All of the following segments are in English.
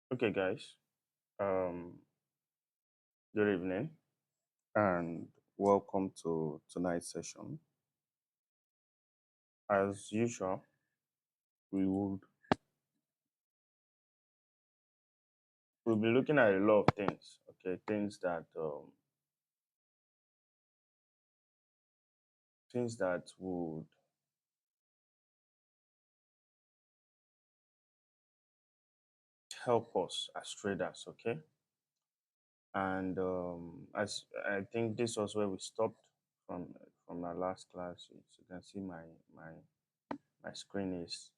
Okay, guys. Um, Good evening and welcome to tonight's session. As usual, we will be looking at a lot of things. Okay, things that would help us as traders. Okay, and as I think this was where we stopped from our last class. As you can see, my screen is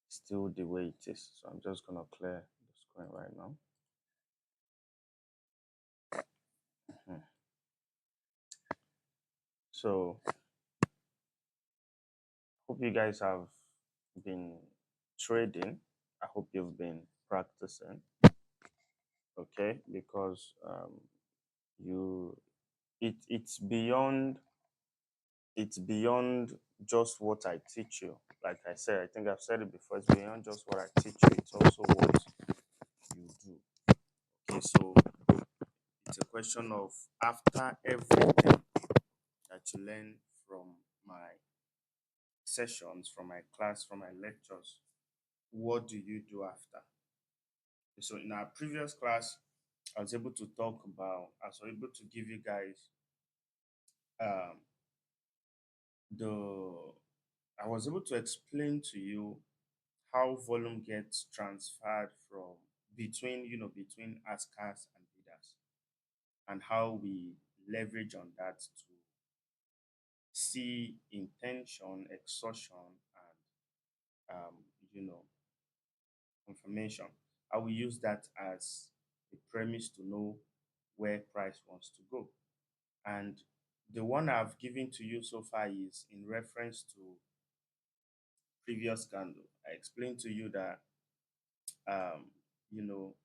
still the way it is. So I'm just gonna clear the screen right now. Mhm. So hope you guys have been trading. I hope you've been practicing. Okay, because you it's beyond just what I teach you. Like I said, I think I've said it before. It's beyond just what I teach you. It's also what you do. Okay, so it's a question of after everything that you learn from my sessions, from my class, from my lectures, what do you do after? So in our previous class, I was able to talk about, I was able to give you guys um, the, I was able to explain to you how volume gets transferred from between askers and bidders, and how we leverage on that to see intention, exhaustion, and you know, confirmation. I will use that as a premise to know where price wants to go. And the one I've given to you so far is in reference to previous candle. I explained to you that um, you know,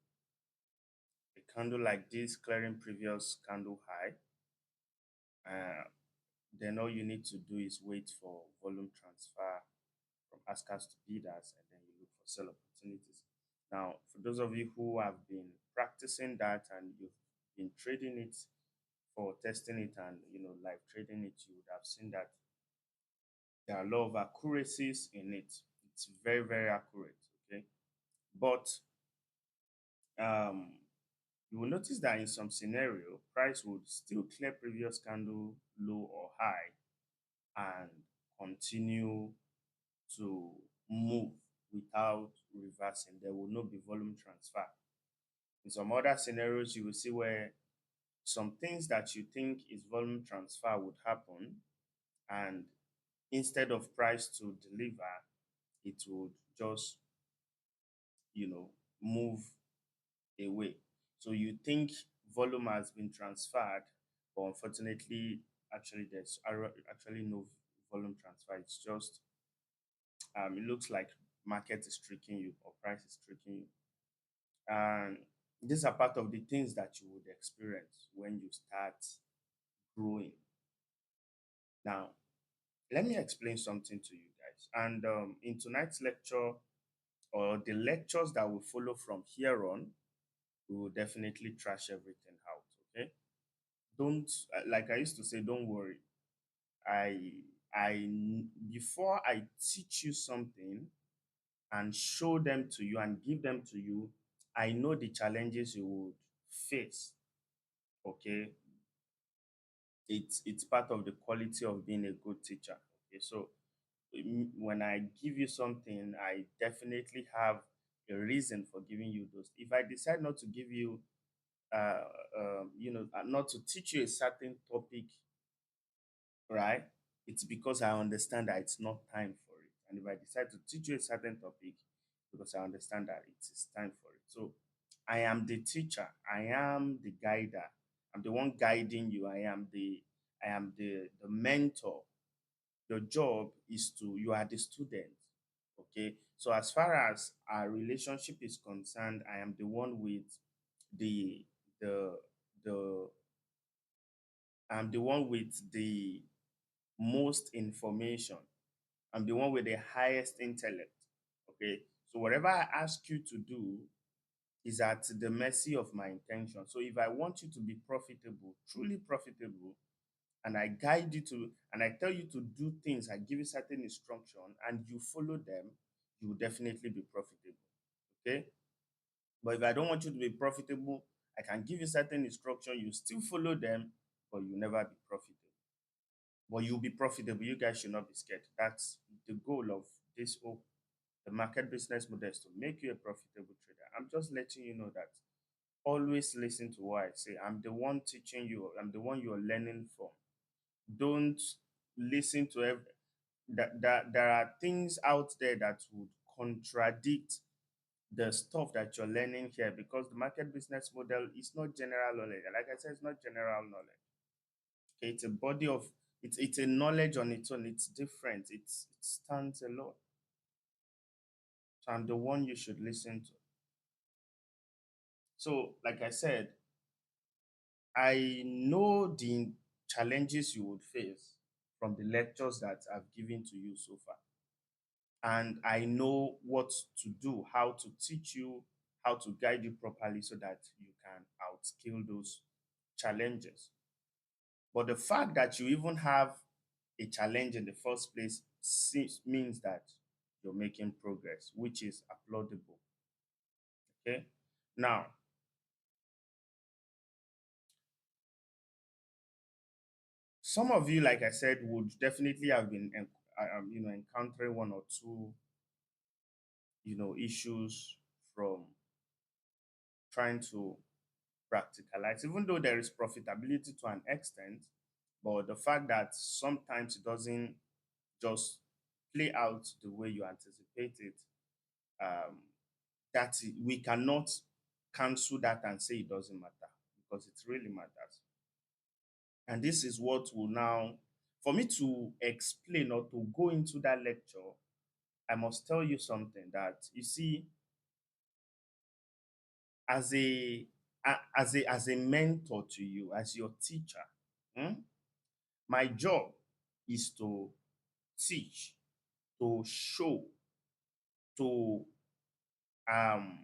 a candle like this clearing previous candle high, uh, then all you need to do is wait for volume transfer from askers to bidders, and then you look for sell opportunities. Now, for those of you who have been practicing that and you've been trading it for testing it and live trading it, you would have seen that there are a lot of accuracies in it. It's very, very accurate. Okay. But um, you will notice that in some scenario, price would still clear previous candle low or high and continue to move without reversing. There will not be volume transfer. In some other scenarios, you will see where some things that you think is volume transfer would happen, and instead of price to deliver, it would just move away. So you think volume has been transferred, but unfortunately, actually actually no volume transfer. It's just it looks like market is tricking you or price is tricking you, and these are part of the things that you would experience when you start growing. Now, let me explain something to you guys. And in tonight's lecture or the lectures that will follow from here on, we will definitely trash everything out. Okay, don't like I used to say, don't worry. I before I teach you something and show them to you and give them to you, I know the challenges you would face. Okay, it's part of the quality of being a good teacher. Okay, so when I give you something, I definitely have a reason for giving you those. If I decide not to give you, uh, not to teach you a certain topic, right? It's because I understand that it's not time for it. And if I decide to teach you a certain topic, because I understand that it is time for it. So I am the teacher. I am the guider. I'm the one guiding you. I am the mentor. Your job is to you are the student. Okay. So as far as our relationship is concerned, I am the one with the the the I'm the one with the most information. I'm the one with the highest intellect. Okay. So whatever I ask you to do is at the mercy of my intention. So if I want you to be profitable, truly profitable, and I guide you to, and I tell you to do things, I give you certain instruction, and you follow them, you will definitely be profitable. Okay. But if I don't want you to be profitable, I can give you certain instruction, you still follow them, but you'll never be profitable. But you'll be profitable. You guys should not be scared. That's the goal of this whole the market business model is to make you a profitable trader. I'm just letting you know that always listen to what I say. I'm the one teaching you, I'm the one you're learning from. Don't listen to that there are things out there that would contradict the stuff that you're learning here, because the market business model is not general knowledge. Like I said, it's not general knowledge. Okay, it's a body of it's a knowledge on its own. It's different. It stands alone. So I'm the one you should listen to. So, like I said, I know the challenges you would face from the lectures that I've given to you so far. And I know what to do, how to teach you, how to guide you properly so that you can outscale those challenges. But the fact that you even have a challenge in the first place means that you're making progress, which is applaudable. Okay. Now, some of you, like I said, would definitely have been, encountering one or two, issues from trying to practicalize, even though there is profitability to an extent, but the fact that sometimes it doesn't just play out the way you anticipate it, um, we cannot cancel that and say it doesn't matter, because it really matters. And this is what will now, for me to explain or to go into that lecture, I must tell you something that you see, as a mentor to you, as your teacher, hmm, my job is to teach, to show, to um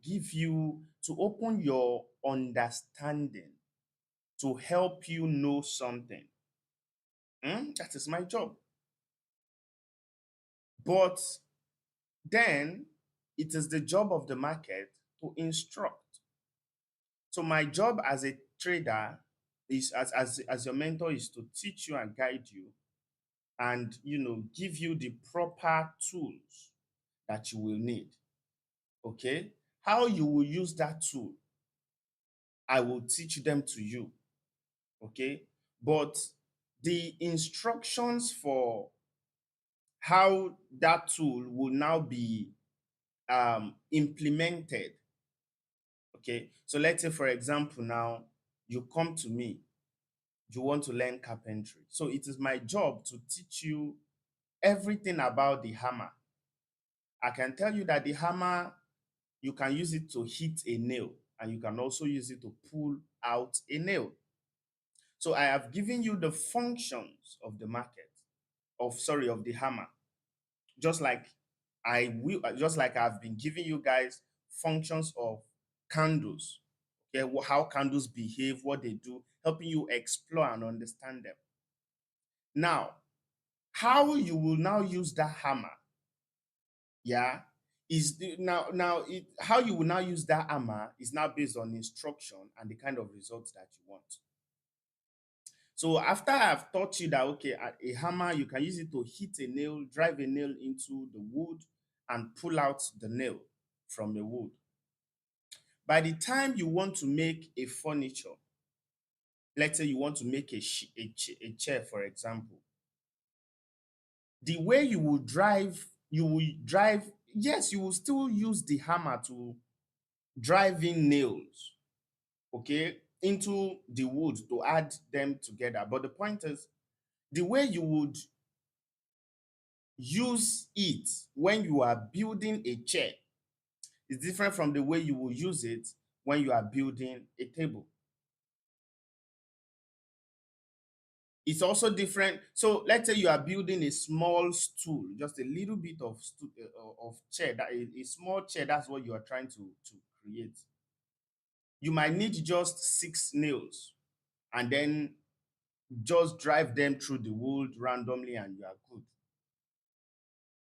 give you, to open your understanding, to help you know something. That is my job. But then it is the job of the market to instruct. So my job as a trader is, as your mentor, is to teach you and guide you, and give you the proper tools that you will need. Okay, how you will use that tool, I will teach them to you. Okay, but the instructions for how that tool will now be implemented. Okay, so let's say, for example, now you come to me, you want to learn carpentry, so it is my job to teach you everything about the hammer. I can tell you that the hammer, you can use it to hit a nail, and you can also use it to pull out a nail. So I have given you the functions of the market, of the hammer, just like just like I've been giving you guys functions of candles. Okay, how candles behave, what they do, helping you explore and understand them. Now, how you will now use that hammer, yeah, how you will now use that hammer is now based on instruction and the kind of results that you want. So after I've taught you that, okay, a hammer, you can use it to hit a nail, drive a nail into the wood, and pull out the nail from the wood. By the time you want to make a furniture, let's say you want to make a chair, for example, the way you will drive, yes, you will still use the hammer to drive in nails, okay, into the wood to add them together. But the point is, the way you would use it when you are building a chair is different from the way you will use it when you are building a table. It's also different. So let's say you are building a small stool, just a little bit of of chair, that a small chair. That's what you are trying to create. You might need just 6 nails, and then just drive them through the wood randomly, and you are good.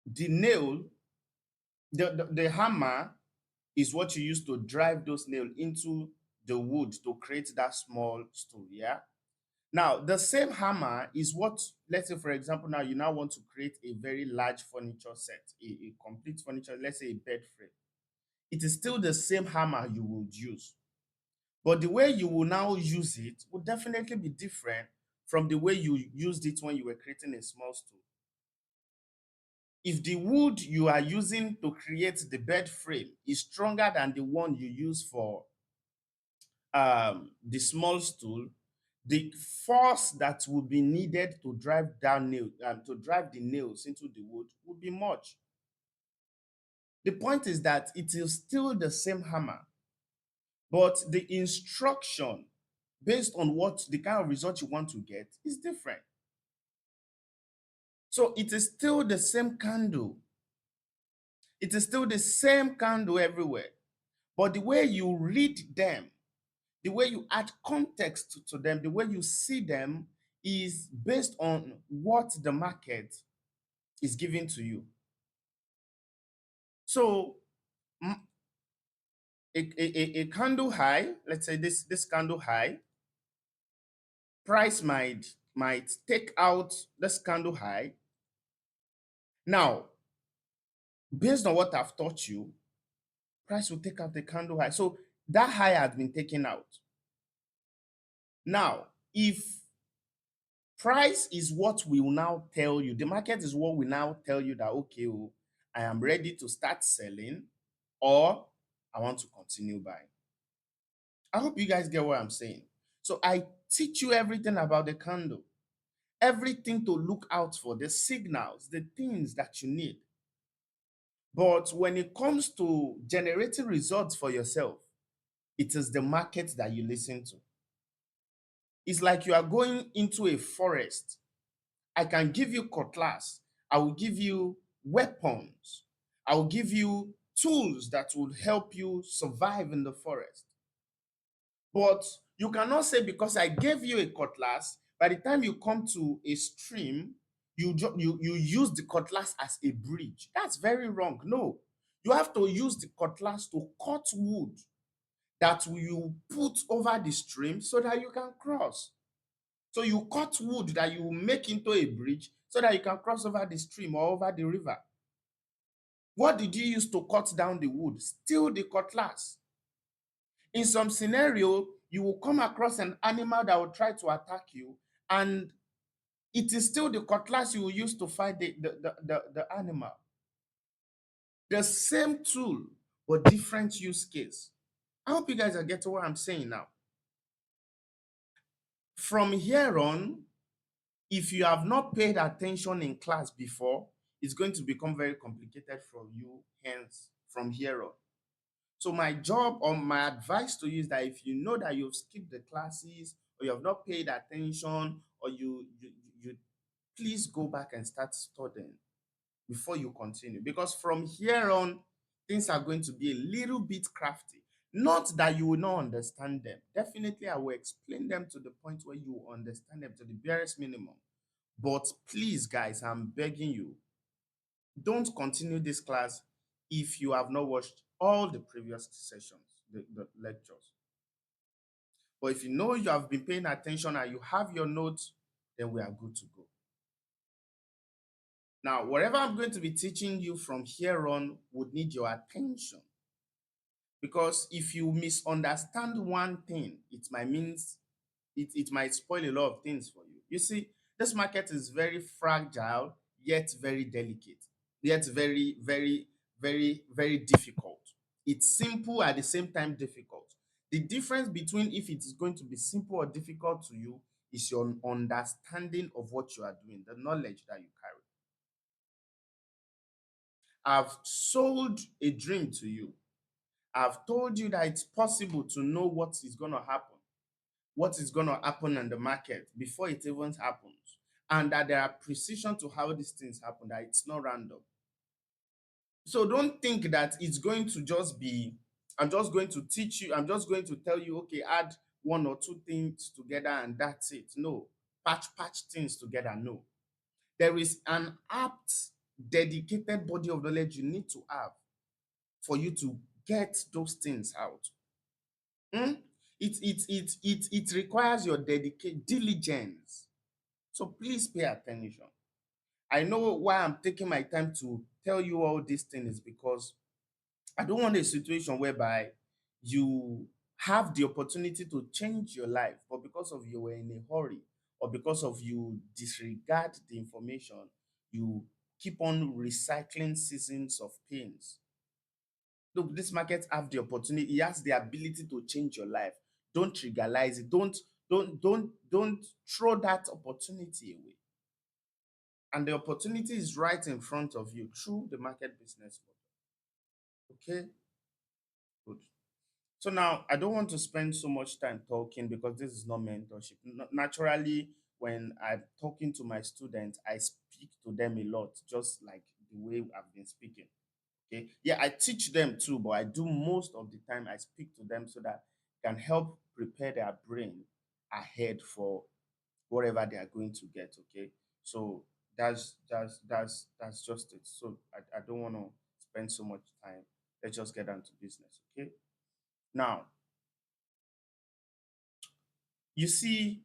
The nail, the hammer is what you use to drive those nails into the wood to create that small stool. Yeah. Now, the same hammer is what, let's say, for example, now you now want to create a very large furniture set, a complete furniture, let's say a bed frame. It is still the same hammer you would use, but the way you will now use it will definitely be different from the way you used it when you were creating a small stool. If the wood you are using to create the bed frame is stronger than the one you use for the small stool, the force that will be needed to drive down nail to drive the nails into the wood would be much. The point is that it is still the same hammer, but the instruction based on what the kind of result you want to get is different. So it is still the same candle. It is still the same candle everywhere, but the way you read them, the way you add context to them, the way you see them is based on what the market is giving to you. So a candle high, let's say this candle high, price might take out this candle high. Now, based on what I've taught you, price will take out the candle high. So that high has been taken out. Now, if price is what we will now tell you, the market is what we now tell you that, okay, oh, I am ready to start selling, or I want to continue buying. I hope you guys get what I'm saying. So I teach you everything about the candle, everything to look out for, the signals, the things that you need. But when it comes to generating results for yourself, it is the market that you listen to. It's like you are going into a forest. I can give you cutlass. I will give you weapons. I will give you tools that will help you survive in the forest. But you cannot say because I gave you a cutlass, by the time you come to a stream, you use the cutlass as a bridge. That's very wrong. No, you have to use the cutlass to cut wood that you put over the stream so that you can cross. So you cut wood that you make into a bridge so that you can cross over the stream or over the river. What did you use to cut down the wood? Still the cutlass. In some scenario, you will come across an animal that will try to attack you, and it is still the cutlass you will use to fight the animal. The same tool, but different use case. I hope you guys are getting what I'm saying now. From here on, if you have not paid attention in class before, it's going to become very complicated for you, hence, from here on. So my job or my advice to you is that if you know that you've skipped the classes or you have not paid attention, or you please go back and start studying before you continue. Because from here on, things are going to be a little bit crafty. Not that you will not understand them. Definitely, I will explain them to the point where you will understand them to the barest minimum. But please, guys, I'm begging you, don't continue this class if you have not watched all the previous sessions, the lectures. But if you know you have been paying attention and you have your notes, then we are good to go. Now, whatever I'm going to be teaching you from here on would need your attention. Because if you misunderstand one thing, it might means it might spoil a lot of things for you. You see, this market is very fragile, yet very delicate, yet very difficult. It's simple at the same time difficult. The difference between if it is going to be simple or difficult to you is your understanding of what you are doing, the knowledge that you carry. I've sold a dream to you. I've told you that it's possible to know what is going to happen. what is going to happen in the market before it even happens, and that there are precision to how these things happen, that it's not random. So don't think that it's going to just be, I'm just going to teach you, I'm just going to tell you, okay, add one or two things together and that's it. No. Patch things together. No. There is an apt, dedicated body of knowledge you need to have for you to get those things out. Hmm? It requires your dedicated diligence. So please pay attention. I know why I'm taking my time to tell you all these things, because I don't want a situation whereby you have the opportunity to change your life, but because of you were in a hurry, or because of you disregard the information, you keep on recycling seasons of pains. Look, this market have the opportunity, it has the ability to change your life. Don't trivialize it. Don't throw that opportunity away. And the opportunity is right in front of you through the market business model. Okay, good. So now I don't want to spend so much time talking, because this is not mentorship. Naturally, when I'm talking to my students, I speak to them a lot, just like the way I've been speaking. Okay. Yeah, I teach them too, but I do most of the time I speak to them so that I can help prepare their brain ahead for whatever they are going to get. Okay. So that's just it. So I don't want to spend so much time. Let's just get down to business. Okay. Now, you see,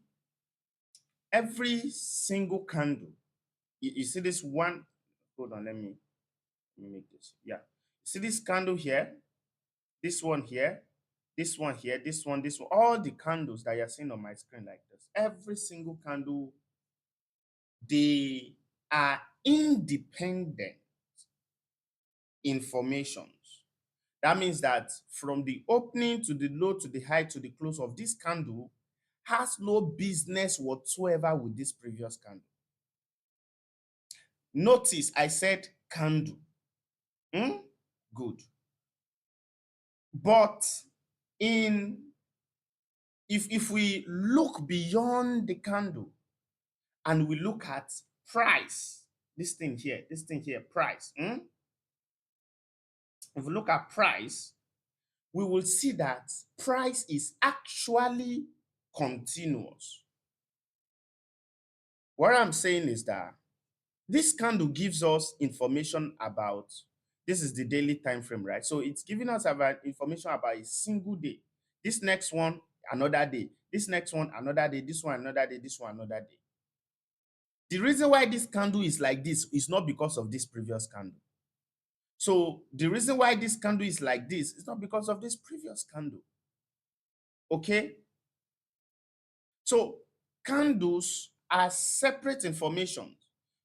every single candle, you see this one, hold on, let me make this. Yeah. See this candle here, this one here, this one here, this one, all the candles that you're seeing on my screen like this, every single candle, they are independent informations. That means that from the opening to the low to the high to the close of this candle has no business whatsoever with this previous candle. Notice I said candle. Hmm? Good. But in if we look beyond the candle and we look at price, this thing here, price. If we look at price, we will see that price is actually continuous. What I'm saying is that this candle gives us information about, this is the daily time frame, right? So it's giving us about information about a single day. This next one, another day. This next one, another day. This one, another day. This one, another day. The reason why this candle is like this is not because of this previous candle. So the reason why this candle is like this is not because of this previous candle. Okay? So candles are separate information.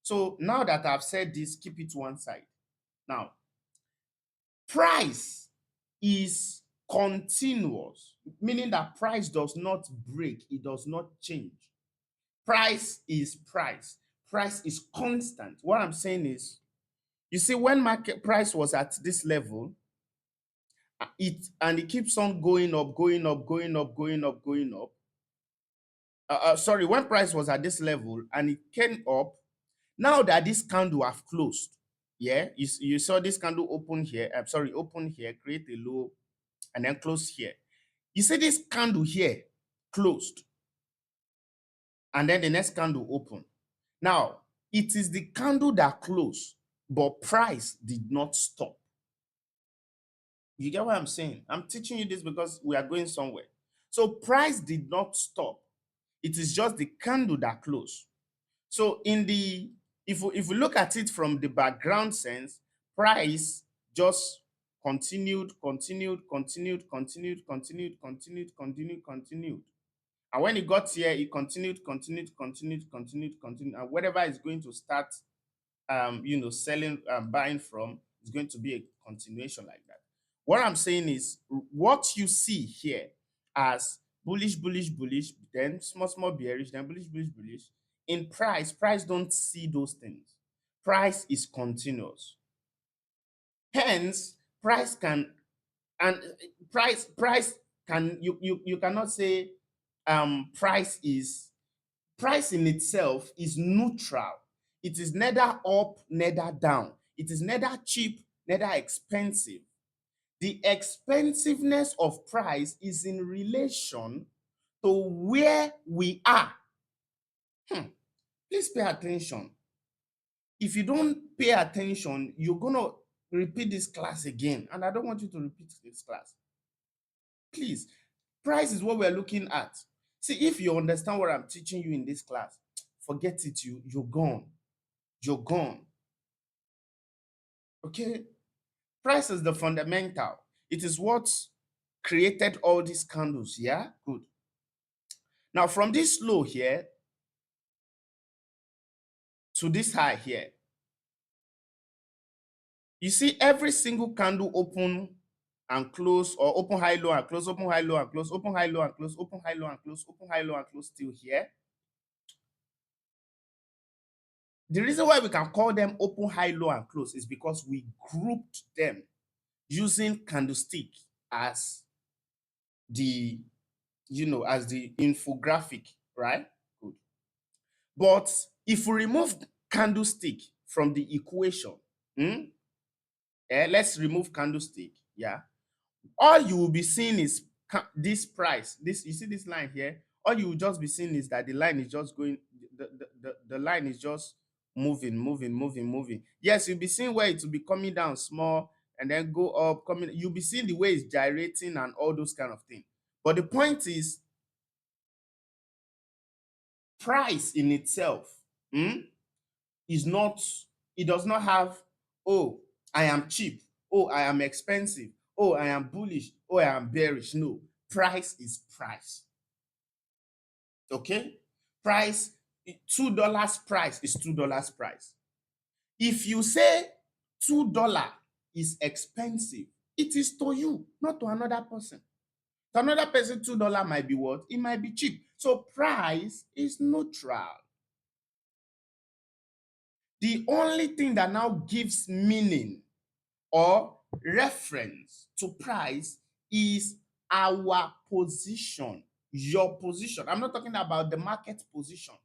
So now that I've said this, keep it one side. Now, price is continuous, meaning that price does not break, it does not change. Price is price. Price is constant. What I'm saying is, you see, when market price was at this level, it keeps on going up, going up, going up, going up, going up. Sorry, when price was at this level and it came up, now that this candle have closed, yeah, you saw this candle open here, sorry, open here, create a low, and then close here. You see this candle here closed, and then the next candle open. Now, it is the candle that closed, but price did not stop. You get what I'm saying? I'm teaching you this because we are going somewhere. So price did not stop. It is just the candle that closed. So in the if we look at it from the background sense, price just continued, continued, continued, continued, continued, continued, continued, continued. And when it got here, it continued, continued, continued, continued, continued. And whatever is going to start selling, buying from, is going to be a continuation like that. What I'm saying is, what you see here as bullish, bullish, bullish, then small, small bearish, then bullish, bullish, bullish. In price don't see those things. Price is continuous. Hence, price can and price can you cannot say price in itself is neutral. It is neither up, neither down. It is neither cheap, neither expensive. The expensiveness of price is in relation to where we are. Please pay attention. If you don't pay attention, you're going to repeat this class again. And I don't want you to repeat this class. Please, price is what we're looking at. See, if you understand what I'm teaching you in this class, forget it. You're gone. You're gone. Okay? Price is the fundamental. It is what created all these candles. Yeah? Good. Now, from this low here to this high here, you see every single candle open and close, or open high low and close, open high low and close, open high low and close, open high low and close, open high low and close, still here. The reason why we can call them open high low and close is because we grouped them using candlestick as the as the infographic, right? Good. But if we remove candlestick from the equation, let's remove candlestick. Yeah, all you will be seeing is this price. This, you see this line here, all you will just be seeing is that the line is just going, the line is just moving. Yes, you'll be seeing where it will be coming down small and then go up, coming. You'll be seeing the way it's gyrating and all those kind of things. But the point is, price in itself is not, it does not have, oh, I am cheap, oh, I am expensive, oh, I am bullish, oh, I am bearish. No, price is price. Okay? Price, $2 price is $2 price. If you say $2 is expensive, it is to you, not to another person. To another person, $2 might be what? It might be cheap. So price is neutral. The only thing that now gives meaning or reference to price is our position, your position. I'm not talking about the market position.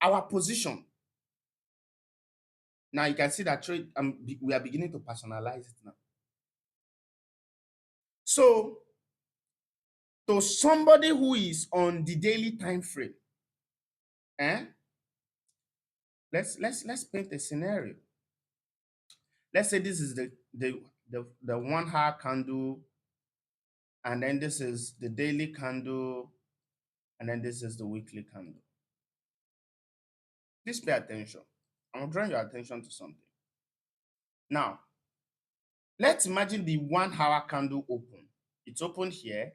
Our position. Now you can see that trade, we are beginning to personalize it now. So, to somebody who is on the daily time frame, let's paint a scenario. Let's say this is the 1 hour candle, and then this is the daily candle, and then this is the weekly candle. Please pay attention. I'm drawing your attention to something. Now, let's imagine the 1 hour candle open. It's opened here,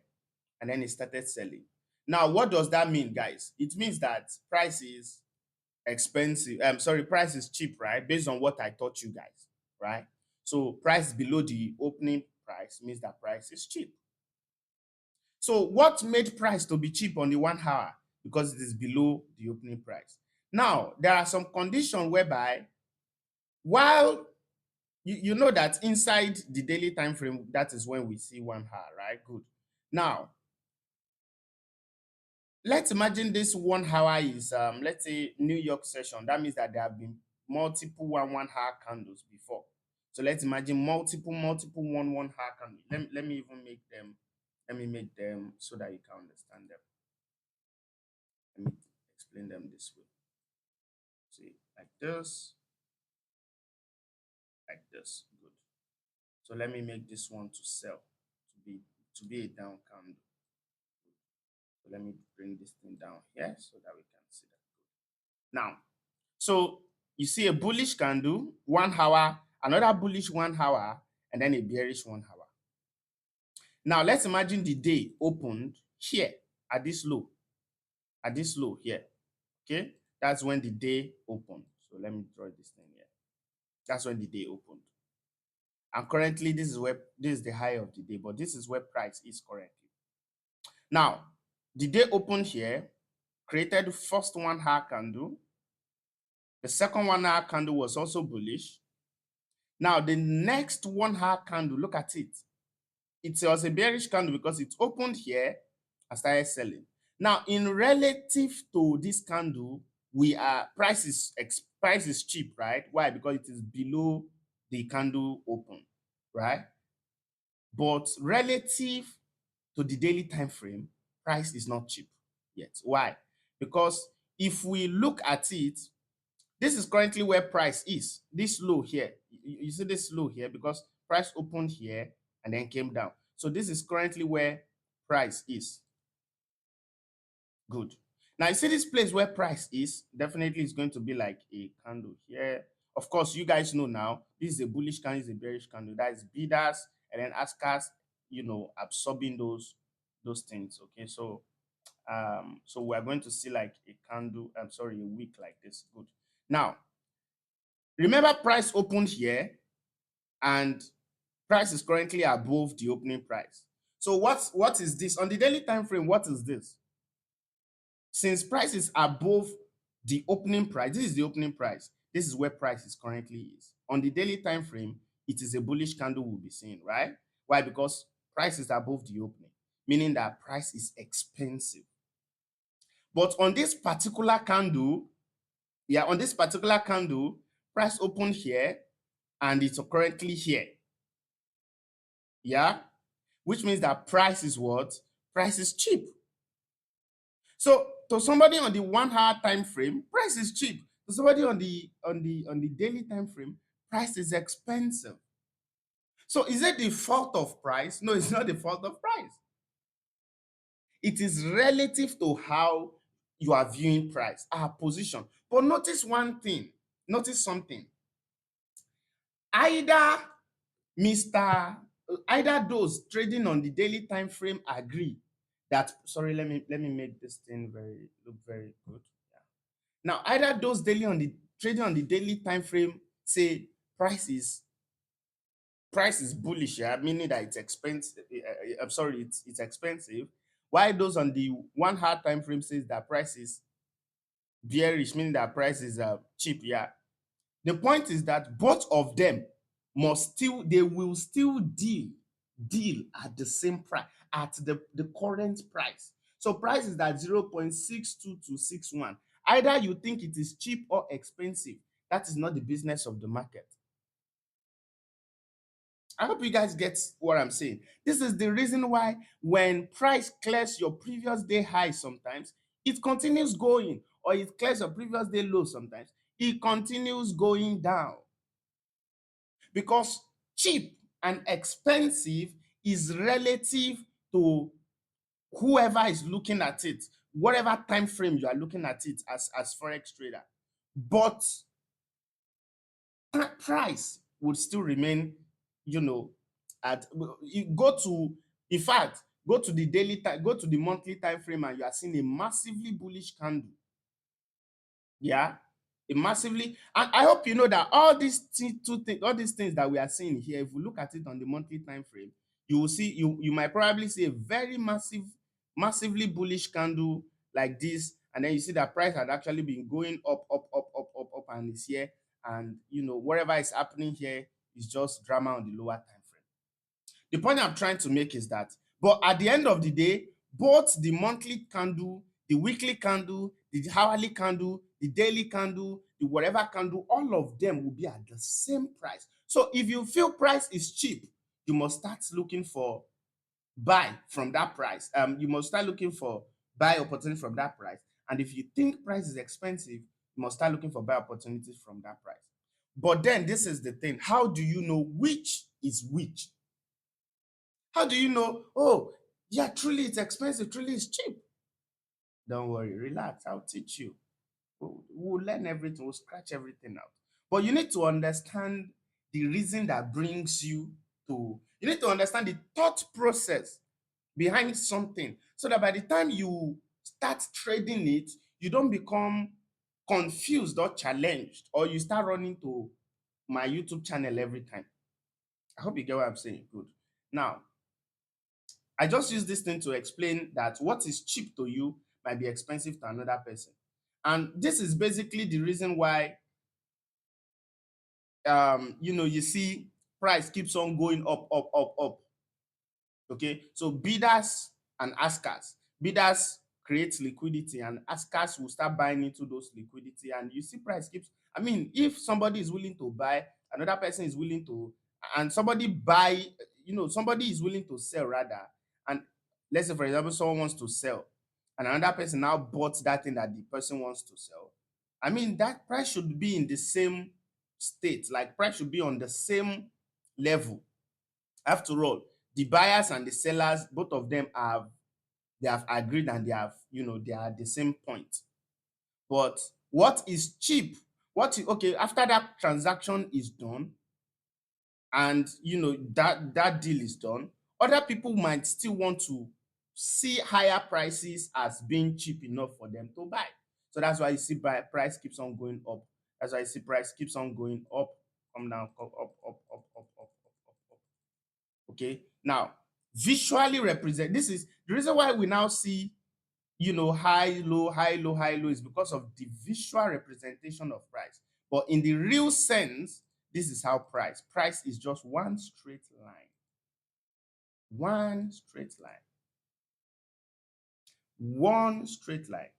and then it started selling. Now, what does that mean, guys? It means that price is expensive. Price is cheap, right? Based on what I taught you guys, right? So price below the opening price means that price is cheap. So what made price to be cheap on the 1 hour? Because it is below the opening price. Now, there are some conditions whereby, while you know that inside the daily time frame, that is when we see 1 hour, right? Good. Now, let's imagine this 1 hour is, let's say, New York session. That means that there have been multiple 1 hour candles before. So let's imagine multiple 1 hour candles. Let me even make them. Let me make them so that you can understand them. Let me explain them this way. See, like this, like this. Good. So let me make this one to sell, to be a down candle. So let me bring this thing down here so that we can see that. Now, so you see a bullish candle, 1 hour, another bullish 1 hour, and then a bearish 1 hour. Now let's imagine the day opened here at this low here. Okay, that's when the day opened. So let me draw this thing here. That's when the day opened. And currently, this is the high of the day, but this is where price is currently. Now, the day opened here, created the first 1 hour candle. The second 1 hour candle was also bullish. Now, the next 1 hour candle, look at it. It was a bearish candle because it opened here I started selling. Now, in relative to this candle, we are price is cheap, right? Why? Because it is below the candle open, right? But relative to the daily time frame, price is not cheap yet. Why? Because if we look at it, this is currently where price is. This low here. You see this low here because price opened here and then came down. So this is currently where price is. Good. Now you see this place where price is, definitely is going to be like a candle here. Of course, you guys know now, this is a bullish candle, this is a bearish candle. That is bidders and then askers, absorbing those things. Okay, so we're going to see like a candle, I'm sorry, a wick like this. Good. Now, remember price opened here and price is currently above the opening price. So what is this? On the daily time frame, what is this? Since price is above the opening price, this is the opening price. This is where price is currently is. On the daily time frame, it is a bullish candle we'll be seeing, right? Why? Because price is above the opening, meaning that price is expensive. But on this particular candle, on this particular candle, price opened here and it's currently here. Yeah, which means that price is what? Price is cheap. So to somebody on the 1 hour time frame, price is cheap. To somebody on the daily time frame, price is expensive. So is it the fault of price? No, it's not the fault of price. It is relative to how you are viewing price, our position. But notice one thing, notice something. Either Mr. Either those trading on the daily time frame agree that, sorry, let me make this thing look very good. Yeah. Now, either those trading on the daily time frame say price is bullish, yeah, meaning that it's expensive. I'm sorry, it's expensive. While those on the 1 hour time frame says that price is bearish, meaning that price is cheap. Yeah. The point is that both of them they will still deal at the same price, at the current price. So price is at 0.62261. Either you think it is cheap or expensive. That is not the business of the market. I hope you guys get what I'm saying. This is the reason why when price clears your previous day high sometimes, it continues going, or it clears your previous day low sometimes, it continues going down. Because cheap and expensive is relative to whoever is looking at it, whatever time frame you are looking at it as forex trader. But price would still remain, at you go to, in fact, go to the daily time, go to the monthly time frame, and you are seeing a massively bullish candle. Yeah, a massively, and I hope you know that all these all these things that we are seeing here, if we look at it on the monthly time frame, you will see, you might probably see a very massively bullish candle like this, and then you see that price had actually been going up, and is here, and whatever is happening here is just drama on the lower time frame. The point I'm trying to make is that, but at the end of the day, both the monthly candle, the weekly candle, the hourly candle, the daily candle, the whatever candle, all of them will be at the same price. So if you feel price is cheap, you must start looking for buy from that price. You must start looking for buy opportunity from that price. And if you think price is expensive, you must start looking for buy opportunities from that price. But then this is the thing. How do you know which is which? How do you know, oh, yeah, truly it's expensive, truly it's cheap? Don't worry, relax, I'll teach you. We'll learn everything, we'll scratch everything out. But you need to understand the reason that brings you need to understand the thought process behind something so that by the time you start trading it, you don't become confused or challenged, or you start running to my YouTube channel every time. I hope you get what I'm saying. Good. Now, I just use this thing to explain that what is cheap to you might be expensive to another person. And this is basically the reason why you see price keeps on going up. Okay. So bidders and askers. Bidders create liquidity and askers will start buying into those liquidity, and you see price keeps, I mean, if somebody is willing to buy, another person is willing to, and somebody buy, somebody is willing to sell rather, and let's say for example someone wants to sell and another person now bought that thing that the person wants to sell, I mean that price should be in the same state, like price should be on the same level. After all, the buyers and the sellers, both of them have, they have agreed and they have, they are at the same point. But what is cheap, okay, after that transaction is done and that deal is done, other people might still want to see higher prices as being cheap enough for them to buy. So that's why you see price keeps on going up. That's why you see price keeps on going up, come down, come up. Okay. Now, visually represent, this is the reason why we now see, high, low, high, low, high, low, is because of the visual representation of price. But in the real sense, this is how price is just one straight line. One straight line. One straight line.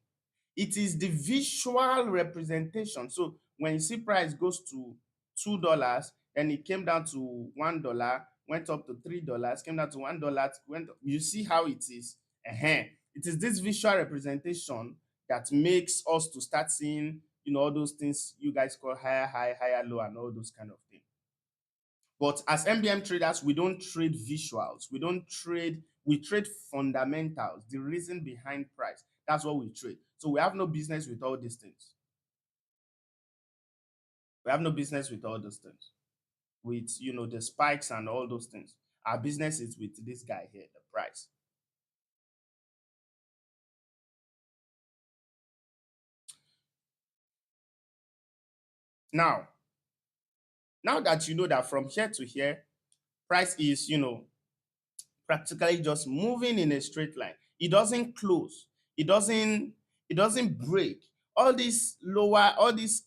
It is the visual representation. So when you see price goes to $2, then it came down to $1, went up to $3, came down to $1, you see how it is. It is this visual representation that makes us to start seeing, all those things you guys call higher high, higher low, and all those kind of things. But as MBM traders, we don't trade visuals. We trade fundamentals, the reason behind price. That's what we trade. So we have no business with all these things. We have no business with all those things. With, the spikes and all those things. Our business is with this guy here, the price. Now that you know that from here to here, price is, practically just moving in a straight line. It doesn't close. It doesn't break. All these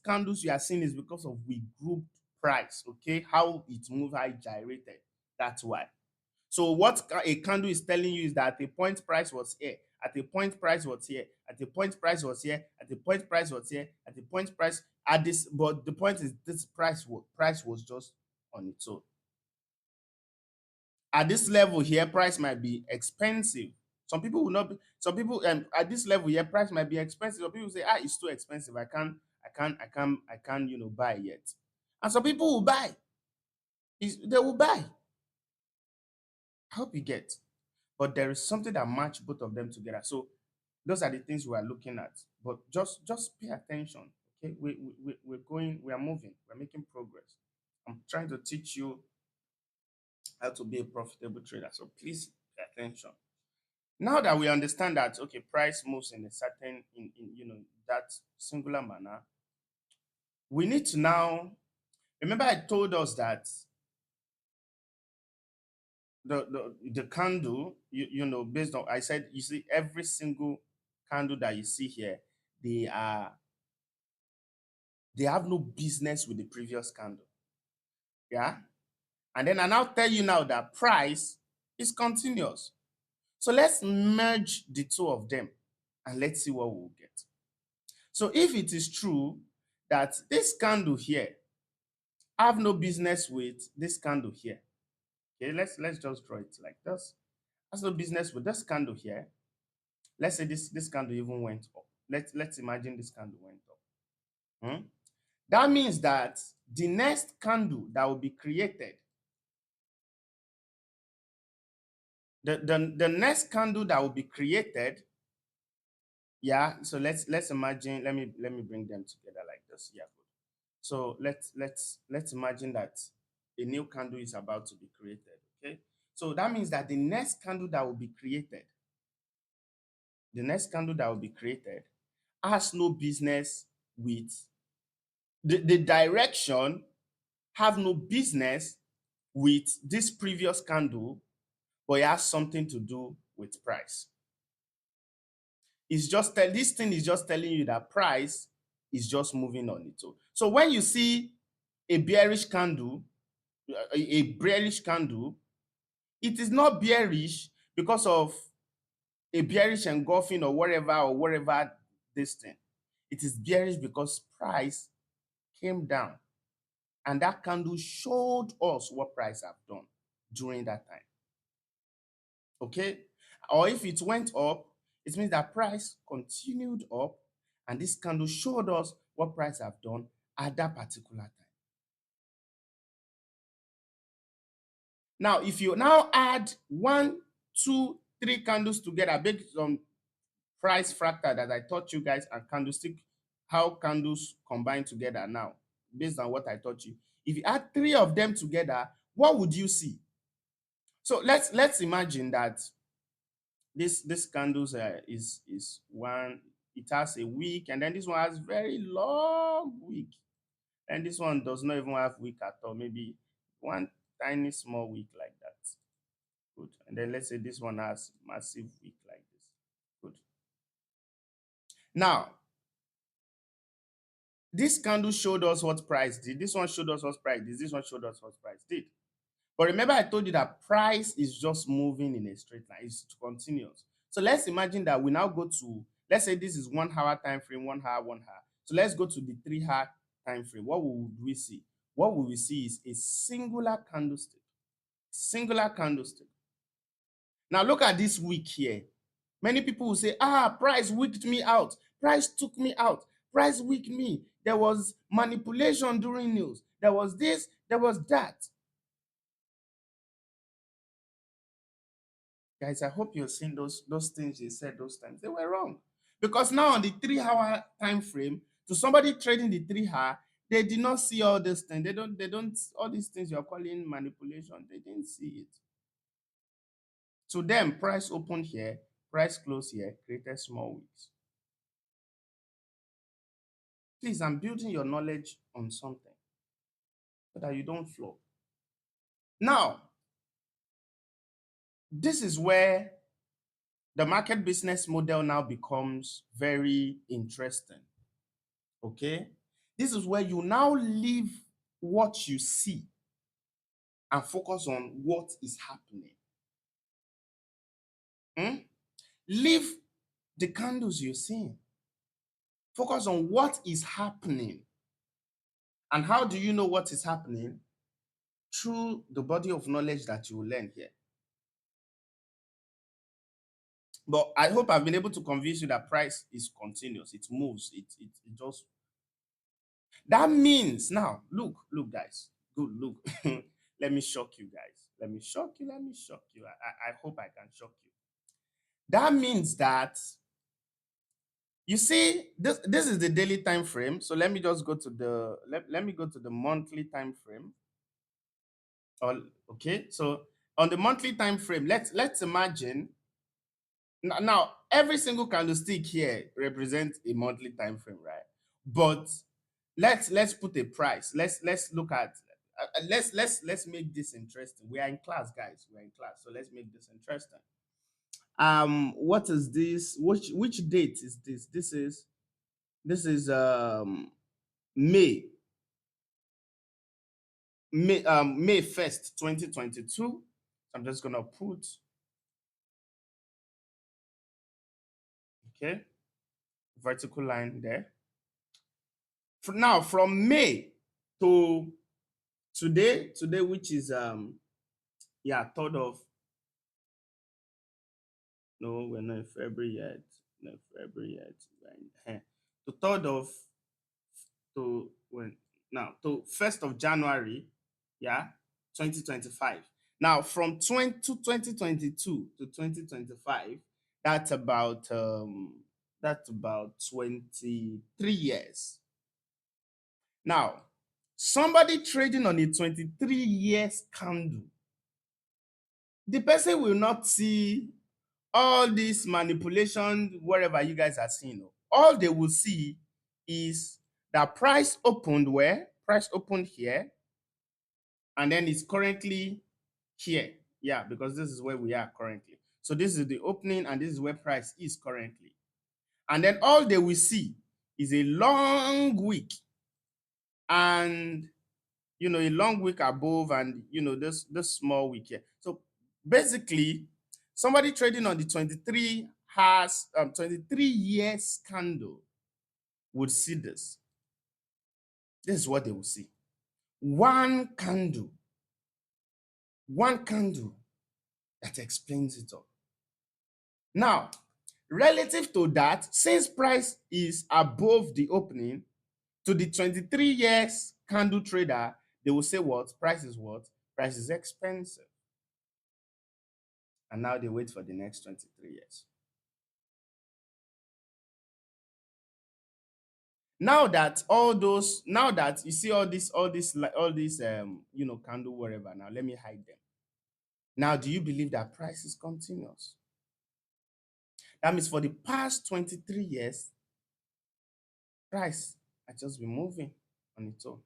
candles you are seeing is because of we grouped price, okay? How it moved, how it gyrated. That's why. So what a candle is telling you is that at a point price was here, at a point price was here, at a point price was here, at a point price was here, at a point price at this, but the point is this price was just on its own. At this level here, price might be expensive. Some people will not be, some people at this level here, price might be expensive. Some people say, it's too expensive. I can't, buy yet. And some people will buy. They will buy. I hope you get. But there is something that match both of them together. So those are the things we are looking at. But just pay attention. Okay, we are moving, we're making progress. I'm trying to teach you how to be a profitable trader. So please pay attention. Now that we understand that, okay, price moves in a certain, in that singular manner, we need to now remember I told us that the candle, based on, I said, you see every single candle that you see here, they have no business with the previous candle. Yeah. And then I now tell you now that price is continuous. So let's merge the two of them and let's see what we'll get. So if it is true that this candle here have no business with this candle here, okay, let's just draw it like this. Has no business with this candle here. Let's say this candle even went up. Let's imagine this candle went up. That means that the next candle that will be created, the next candle that will be created, yeah. So let's imagine. Let me bring them together like this. Yeah, good. So let's imagine that a new candle is about to be created. Okay. So that means that the next candle that will be created, has no business with the direction, have no business with this previous candle, but it has something to do with price. It's just this thing is just telling you that price is just moving on its own. So when you see a bearish candle, it is not bearish because of a bearish engulfing or whatever this thing. It is bearish because price came down, and that candle showed us what price have done during that time. Okay? Or if it went up, it means that price continued up, and this candle showed us what price have done at that particular time. Now, if you now add 1, 2, 3 candles together based on price fractal that I taught you guys, and candlestick, how candles combine together now, based on what I taught you. If you add 3 of them together, what would you see? So let's imagine that this candles is one, it has a wick, and then this one has very long wick, and this one does not even have wick at all, maybe one tiny small wick like that. Good. And then let's say this one has massive wick like this. Good. Now, this candle showed us what price did. This one showed us what price did. This one showed us what price did. But remember, I told you that price is just moving in a straight line. It's continuous. So let's imagine that we now go to, let's say this is 1 hour time frame, 1 hour, 1 hour. So let's go to the 3-hour time frame. What would we see? What we will see is a singular candlestick. Singular candlestick. Now look at this wick here. Many people will say, price wicked me out. Price took me out. Price wicked me. There was manipulation during news. There was this, there was that. Guys, I hope you've seen those things you said those times. They were wrong. Because now on the 3-hour time frame, to somebody trading the 3-hour, they did not see all these things. They don't, all these things you're calling manipulation, they didn't see it. To them, price opened here, price closed here, created small wicks. Please, I'm building your knowledge on something so that you don't flow. Now, this is where the market business model now becomes very interesting. Okay? This is where you now leave what you see and focus on what is happening. Leave the candles you're seeing. Focus on what is happening. And how do you know what is happening? Through the body of knowledge that you will learn here. But I hope I've been able to convince you that price is continuous. It moves. It just. That means now, look, guys. Good, look. Let me shock you guys. Let me shock you. I hope I can shock you. That means that, you see, this is the daily time frame. So let me just go to the let me go to the monthly time frame. Okay, so on the monthly time frame, let's imagine now every single candlestick here represents a monthly time frame, right? But let's put a price. Let's look at let's make this interesting. We are in class, guys. We're in class, so let's make this interesting. What is this? Which date is this? This is May May 1st, 2022. So I'm just gonna put, okay, vertical line there. Now from May to today, which is 3rd of, no, we're not in February yet. No, February yet. To 3rd of, to when now to 1st of January, 2025. Now from 2022 to 2025, that's about 23 years. Now, somebody trading on a 23 years candle, the person will not see all this manipulation, wherever you guys are seeing. All they will see is that price opened where? Price opened here, and then it's currently here. Yeah, because this is where we are currently. So this is the opening, and this is where price is currently. And then all they will see is a long wick, and a long wick above, and this small wick here. So basically, somebody trading on the 23 past 23 years candle would see this. This is what they will see. One candle that explains it all. Now, relative to that, since price is above the opening, to the 23 years candle trader, they will say what? Price is what? Price is expensive. And now they wait for the next 23 years. Now that you see all this candle whatever, now let me hide them. Now, do you believe that price is continuous? That means for the past 23 years, price has just been moving on its own.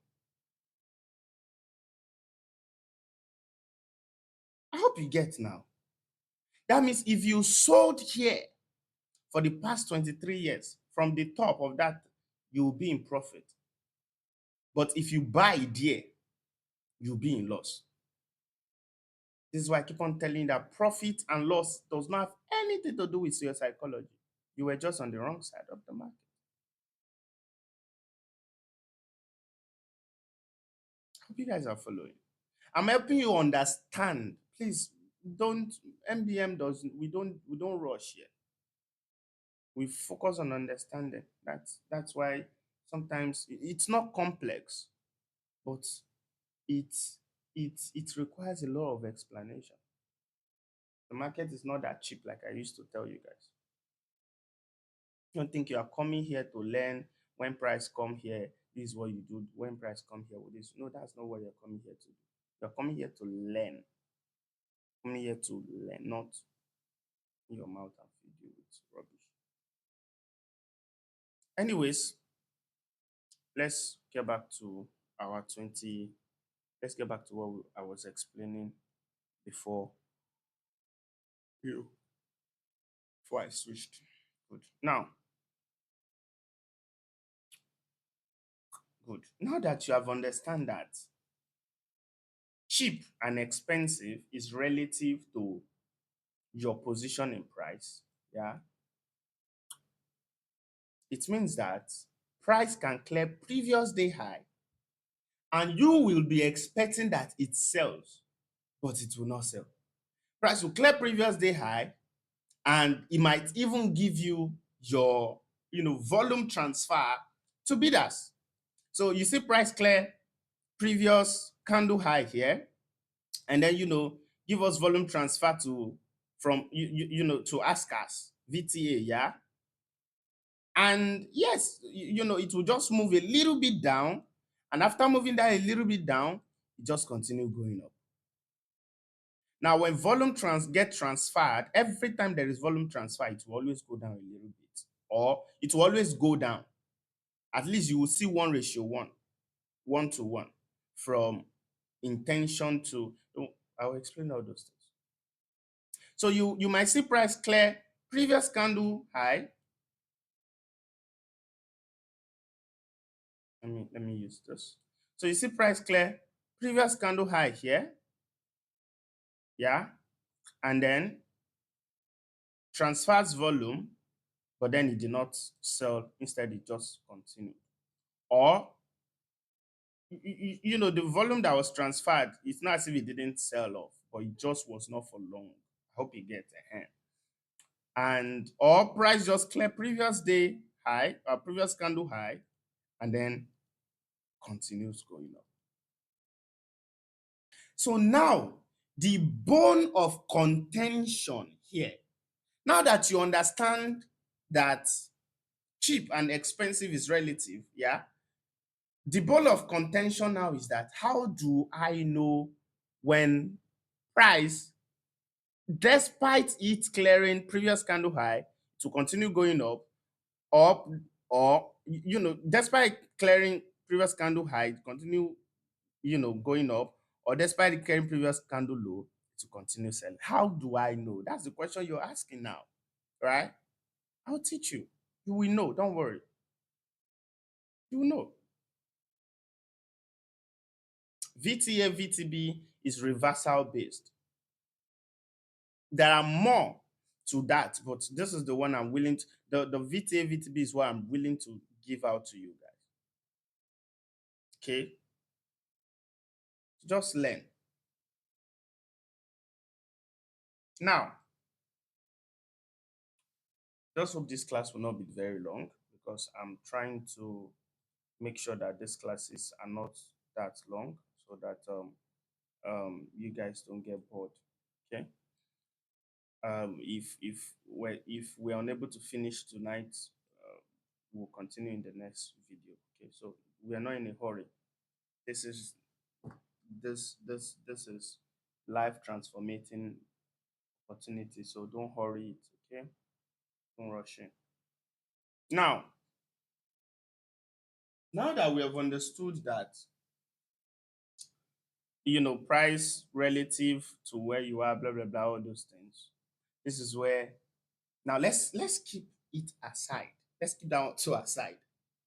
I hope you get now. That means if you sold here for the past 23 years, from the top of that, you will be in profit. But if you buy there, you'll be in loss. This is why I keep on telling you that profit and loss does not have anything to do with your psychology. You were just on the wrong side of the market. I hope you guys are following. I'm helping you understand. Please don't MBM doesn't we don't rush here. We focus on understanding. That's why sometimes it's not complex, but it it requires a lot of explanation. The market is not that cheap like I used to tell you guys. You don't think you are coming here to learn. When price come here, this is what you do. When price come here with this. No, that's not what you're coming here to do. You're coming here to learn. Coming here to learn, not in your mouth and feed you with rubbish. Anyways, let's get back to our 20. Let's get back to what I was explaining before you before I switched. Good. Now that you have understand that cheap and expensive is relative to your position in price, yeah, it means that price can clear previous day high and you will be expecting that it sells, but it will not sell. Price will clear previous day high and it might even give you your volume transfer to bidders. So you see price clear previous candle high here, and then give us volume transfer to from to askers VTA, yeah. And yes, it will just move a little bit down, and after moving that a little bit down, it just continue going up. Now, when volume get transferred, every time there is volume transfer, it will always go down a little bit, or it will always go down. At least you will see 1:1 from intention to. I will explain all those things. So you might see price clear previous candle high. Let me use this. So you see price clear previous candle high here, yeah, and then transfers volume, but then it did not sell. Instead, it just continued. Or the volume that was transferred, it's not as if it didn't sell off, but it just was not for long. I hope you get a hand. And or price just clear previous day high or previous candle high, and then continues going up. So now the bone of contention here, now that you understand that cheap and expensive is relative, yeah, the bone of contention now is that how do I know when price, despite it clearing previous candle high, to continue going up, or despite clearing previous candle high, continue going up, or despite it clearing previous candle low, to continue selling? How do I know? That's the question you're asking now, right? I'll teach you. You will know. Don't worry. You will know. VTA, VTB is reversal based. There are more to that, but this is the one I'm willing to, the VTA VTB is what I'm willing to give out to you guys. Okay, just learn. Now, just hope this class will not be very long because I'm trying to make sure that these classes are not that long so that you guys don't get bored. Okay. If we're unable to finish tonight, we'll continue in the next video. Okay, so we are not in a hurry. This is this is life transformating opportunity. So don't hurry it. Okay, don't rush in. Now that we have understood that, price relative to where you are, blah blah blah, all those things. This is where, now let's keep it aside. Let's keep that to aside.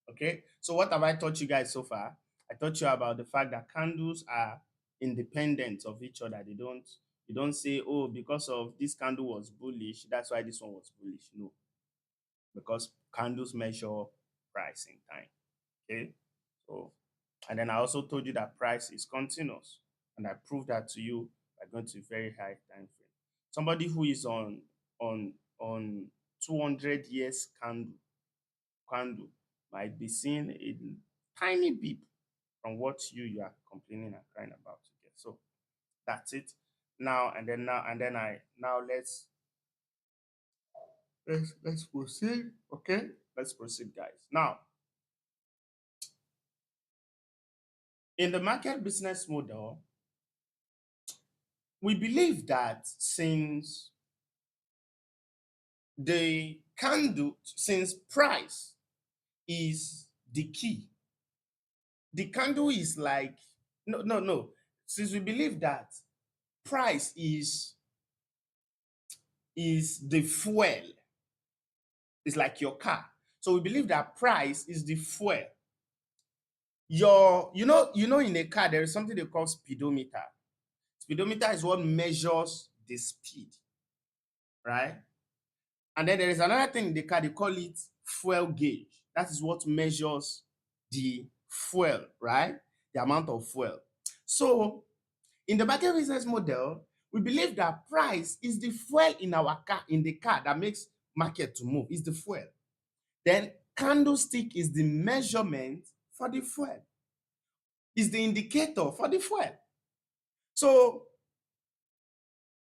Okay. So what have I taught you guys so far? I taught you about the fact that candles are independent of each other. You don't say, oh, because of this candle was bullish, that's why this one was bullish. No, because candles measure price in time. Okay. So, and then I also told you that price is continuous. And I proved that to you by going to a very high time frame. Somebody who is on 200 years candle might be seeing a tiny beep from what you are complaining and crying about to get. So that's it. Let's proceed. Okay, let's proceed, guys. Now, in the market business model, we believe that since price is the key, the candle is like, no. Since we believe that price is the fuel, it's like your car. So we believe that price is the fuel. In a car, there is something they call speedometer. Speedometer is what measures the speed, right? And then there is another thing in the car, they call it fuel gauge. That is what measures the fuel, right? The amount of fuel. So in the market business model, we believe that price is the fuel in our car, in the car that makes market to move, is the fuel. Then candlestick is the measurement for the fuel, is the indicator for the fuel. So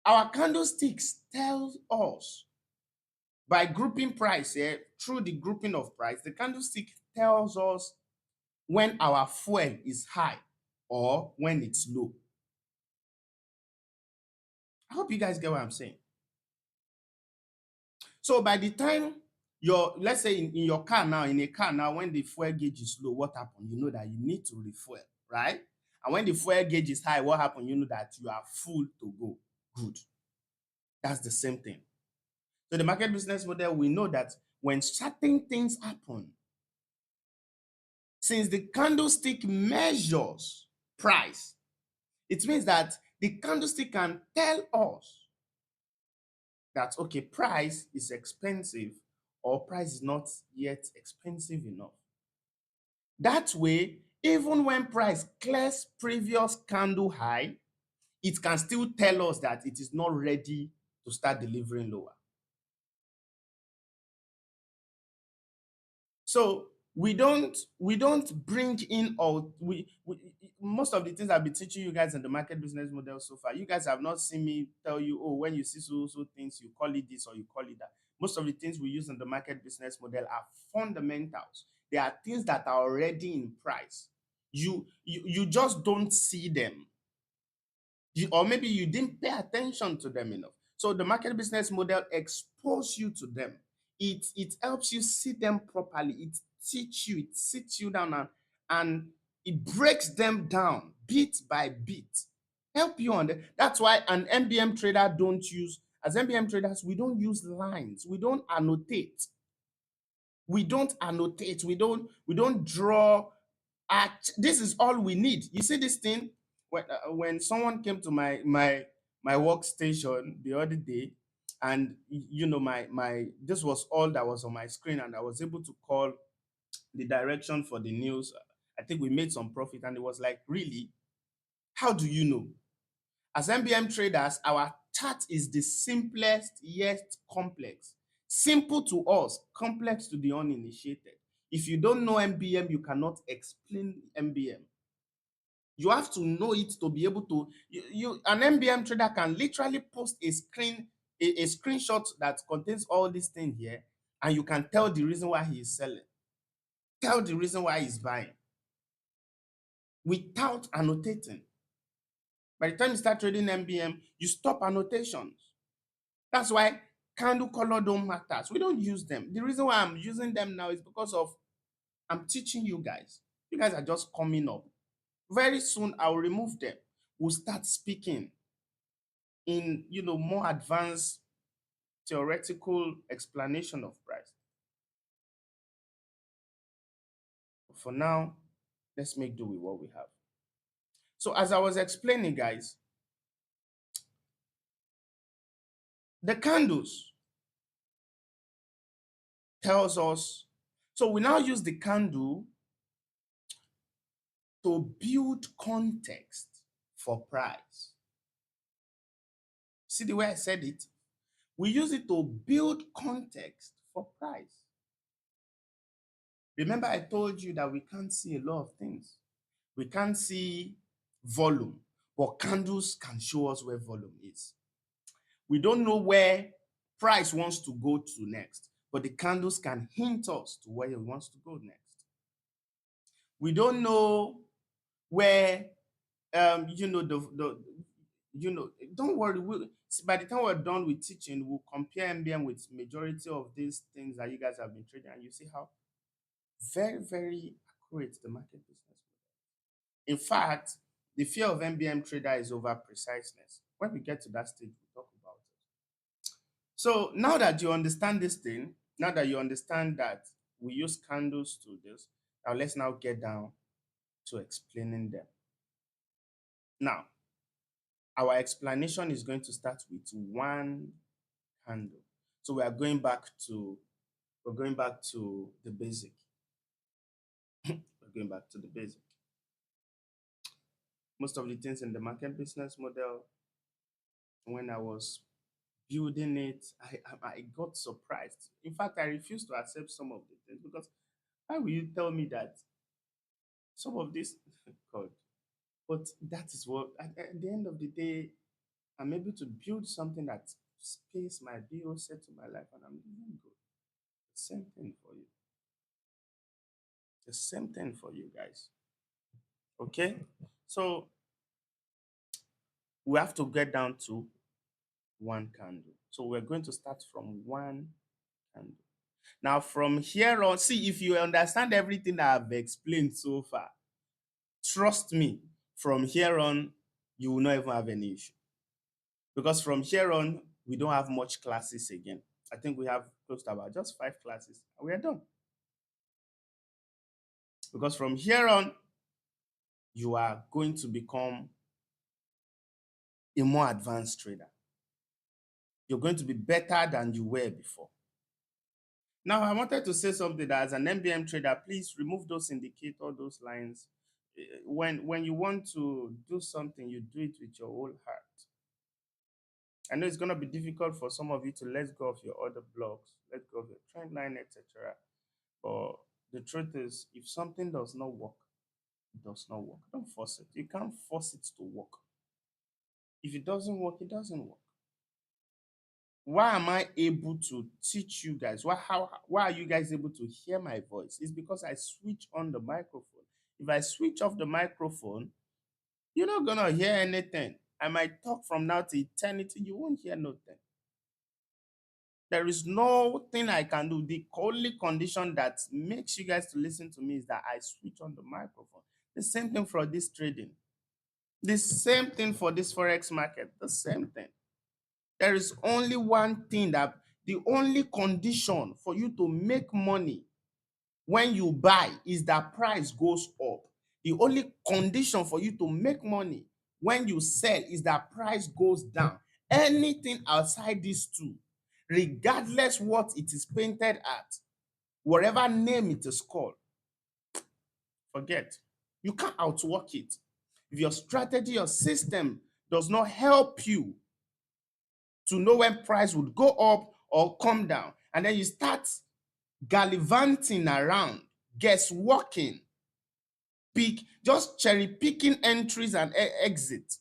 our candlesticks tells us by grouping price here, through the grouping of price, the candlestick tells us when our fuel is high or when it's low. I hope you guys get what I'm saying. So by the time let's say in your car now, in a car now, when the fuel gauge is low, what happened? You know that you need to refuel, right? And when the fuel gauge is high, what happened? You know that you are full to go. Good. That's the same thing. So the market business model, we know that when certain things happen, since the candlestick measures price, it means that the candlestick can tell us that, okay, price is expensive or price is not yet expensive enough. That way, even when price clears previous candle high, it can still tell us that it is not ready to start delivering lower. So we don't bring in all we most of the things I've been teaching you guys in the market business model so far. You guys have not seen me tell you, oh, when you see so things, you call it this or you call it that. Most of the things we use in the market business model are fundamentals. They are things that are already in price. You just don't see them. Or maybe you didn't pay attention to them enough. So the market business model exposes you to them. It helps you see them properly. It teaches you, it sits you down and it breaks them down bit by bit. Help you on that. That's why an MBM trader don't use, as MBM traders, we don't use lines. We don't annotate. We don't draw. This is all we need. You see this thing, when someone came to my workstation the other day, And my this was all that was on my screen, and I was able to call the direction for the news. I think we made some profit, and it was like, really? How do you know? As MBM traders, our chart is the simplest yet complex. Simple to us, complex to the uninitiated. If you don't know MBM, you cannot explain MBM. You have to know it to be able to. An MBM trader can literally post a screenshot that contains all these things here, and you can tell the reason why he is selling, tell the reason why he's buying without annotating. By the time you start trading MBM, you stop annotations. That's why candle color don't matter. So we don't use them. The reason why I'm using them now is because of I'm teaching you guys. You guys are just coming up. Very soon I'll remove them. We'll start speaking in more advanced theoretical explanation of price. For now, let's make do with what we have. So as I was explaining, guys, the candles tells us. So we now use the candle to build context for price. See the way I said it? We use it to build context for price. Remember, I told you that we can't see a lot of things. We can't see volume, but candles can show us where volume is. We don't know where price wants to go to next, but the candles can hint us to where it wants to go next. We don't know where don't worry. By the time we're done with teaching, we'll compare MBM with majority of these things that you guys have been trading, and you see how very, very accurate the market business model. In fact, the fear of MBM trader is over preciseness. When we get to that stage, we'll talk about it. So now that you understand this thing, now that you understand that we use candles to this, now let's now get down to explaining them. Now, our explanation is going to start with one candle. So we're going back to the basic. We're going back to the basic. Most of the things in the market business model, when I was building it, I got surprised. In fact, I refused to accept some of the things because how will you tell me that some of this, God, but that is what, at the end of the day, I'm able to build something that pays my bills, set to my life, and I'm doing good. The same thing for you. The same thing for you guys. Okay? So we have to get down to one candle. So we're going to start from one candle. Now, from here on, see if you understand everything that I've explained so far. Trust me, from here on, you will not even have any issue. Because from here on, we don't have much classes again. I think we have close to about just 5 classes, and we are done. Because from here on, you are going to become a more advanced trader. You're going to be better than you were before. Now, I wanted to say something that as an MBM trader, please remove those indicators, those lines. When you want to do something, you do it with your whole heart. I know it's going to be difficult for some of you to let go of your other blocks, let go of your trend line, etc. But the truth is, if something does not work, it does not work. Don't force it. You can't force it to work. If it doesn't work, it doesn't work. Why am I able to teach you guys? Why are you guys able to hear my voice? It's because I switch on the microphone. If I switch off the microphone, you're not gonna hear anything. I might talk from now to eternity, you won't hear nothing. There is nothing I can do. The only condition that makes you guys to listen to me is that I switch on the microphone. The same thing for this trading. The same thing for this forex market. The same thing. There is only one thing that the only condition for you to make money when you buy is that price goes up. The only condition for you to make money when you sell is that price goes down. Anything outside these two regardless what it is painted at, whatever name it is called, forget. You can't outwork it. If your strategy, your system does not help you to know when price would go up or come down, and then you start gallivanting around, guess working, just cherry picking entries and exit,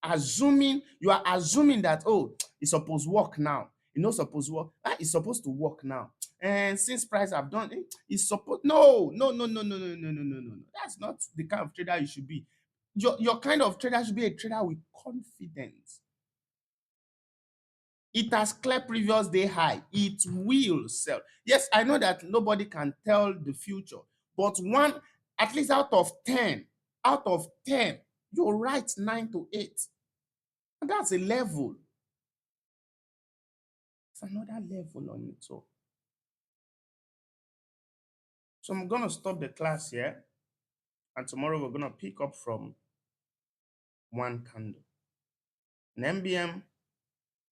you are assuming that, oh, it's supposed to work now. You know, supposed to work. It's supposed to work now. And since price have done it, it's supposed. No, no, no, no, no, no, no, no, no, no, no. That's not the kind of trader you should be. Your kind of trader should be a trader with confidence. It has cleared previous day high. It will sell. Yes, I know that nobody can tell the future, but one, at least out of 10, you're right 9 to 8. And that's a level. It's another level on its own. So I'm going to stop the class here. And tomorrow we're going to pick up from one candle. In MBM,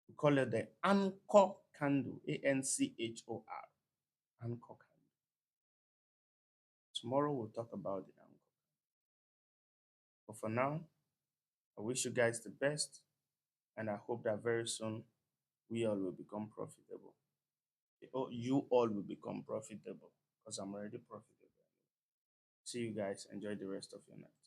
we call it the anchor candle. ANCHOR. Anchor candle. Tomorrow we'll talk about the anchor. But for now, I wish you guys the best. And I hope that very soon we all will become profitable. You all will become profitable because I'm already profitable. See you guys. Enjoy the rest of your night.